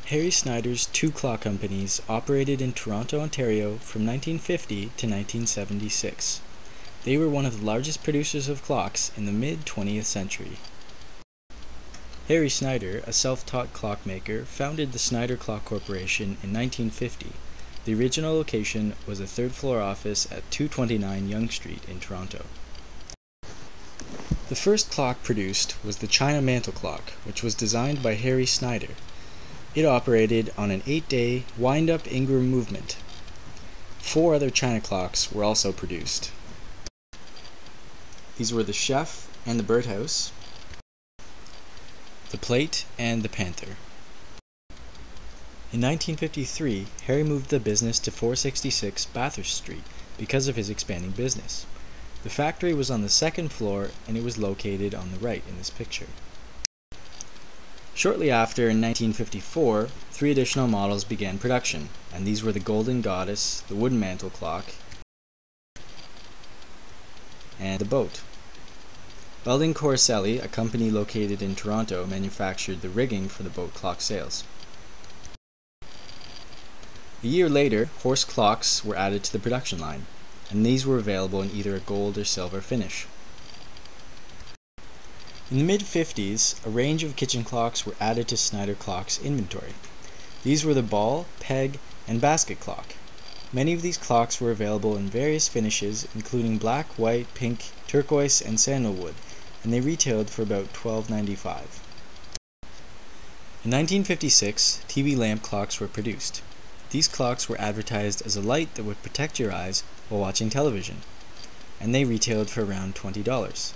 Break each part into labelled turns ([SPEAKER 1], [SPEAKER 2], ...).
[SPEAKER 1] Harry Snider's two clock companies operated in Toronto, Ontario from 1950 to 1976. They were one of the largest producers of clocks in the mid-20th century. Harry Snider, a self-taught clockmaker, founded the Snider Clock Corporation in 1950. The original location was a third-floor office at 229 Yonge Street in Toronto. The first clock produced was the China Mantel Clock, which was designed by Harry Snider. It operated on an 8-day wind-up Ingram movement. 4 other China clocks were also produced. These were the Chef and the Birdhouse, the Plate, and the Panther. In 1953, Harry moved the business to 466 Bathurst Street because of his expanding business. The factory was on the second floor and it was located on the right in this picture. Shortly after, in 1954, 3 additional models began production, and these were the Golden Goddess, the Wooden Mantel Clock, and the Boat. Belding Corselli, a company located in Toronto, manufactured the rigging for the boat clock sails. A year later, horse clocks were added to the production line, and these were available in either a gold or silver finish. In the mid-50s, a range of kitchen clocks were added to Snider Clock's inventory. These were the ball, peg, and basket clock. Many of these clocks were available in various finishes, including black, white, pink, turquoise, and sandalwood, and they retailed for about $12.95. In 1956, TV lamp clocks were produced. These clocks were advertised as a light that would protect your eyes while watching television, and they retailed for around $20.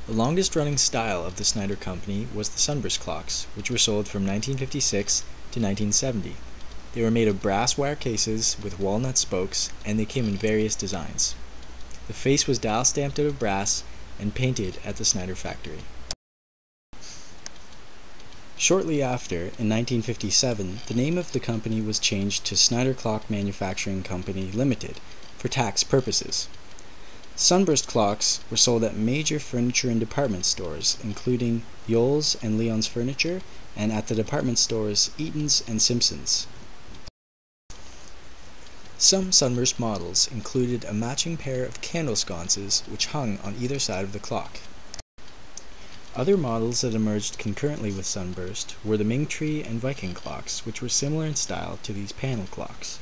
[SPEAKER 1] The longest running style of the Snider Company was the sunburst clocks, which were sold from 1956 to 1970. They were made of brass wire cases with walnut spokes, and they came in various designs. The face was dial stamped out of brass and painted at the Snider factory. Shortly after, in 1957, the name of the company was changed to Snider Clock Manufacturing Company Limited for tax purposes. Sunburst clocks were sold at major furniture and department stores, including Yoles and Leon's Furniture, and at the department stores Eaton's and Simpson's. Some sunburst models included a matching pair of candle sconces which hung on either side of the clock. Other models that emerged concurrently with sunburst were the Ming Tree and Viking clocks, which were similar in style to these panel clocks.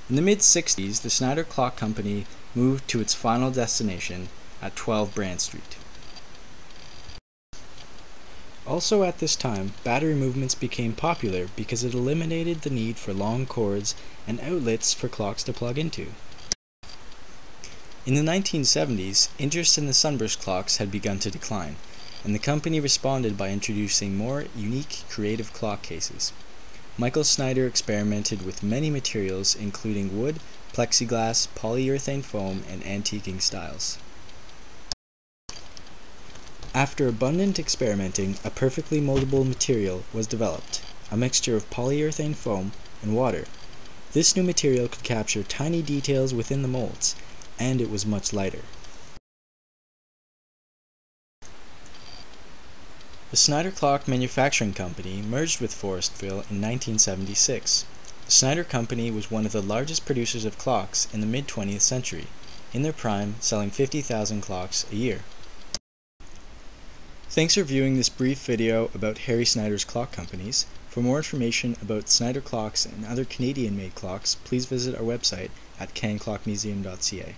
[SPEAKER 1] In the mid-60s, the Snider Clock Company moved to its final destination at 12 Brand Street. Also at this time, battery movements became popular because it eliminated the need for long cords and outlets for clocks to plug into. In the 1970s, interest in the sunburst clocks had begun to decline, and the company responded by introducing more unique, creative clock cases. Michael Snider experimented with many materials including wood, plexiglass, polyurethane foam, and antiquing styles. After abundant experimenting, a perfectly moldable material was developed, a mixture of polyurethane foam and water. This new material could capture tiny details within the molds, and it was much lighter. The Snider Clock Manufacturing Company merged with Forestville in 1976. The Snider Company was one of the largest producers of clocks in the mid-20th century, in their prime selling 50,000 clocks a year. Thanks for viewing this brief video about Harry Snider's clock companies. For more information about Snider clocks and other Canadian-made clocks, please visit our website at canclockmuseum.ca.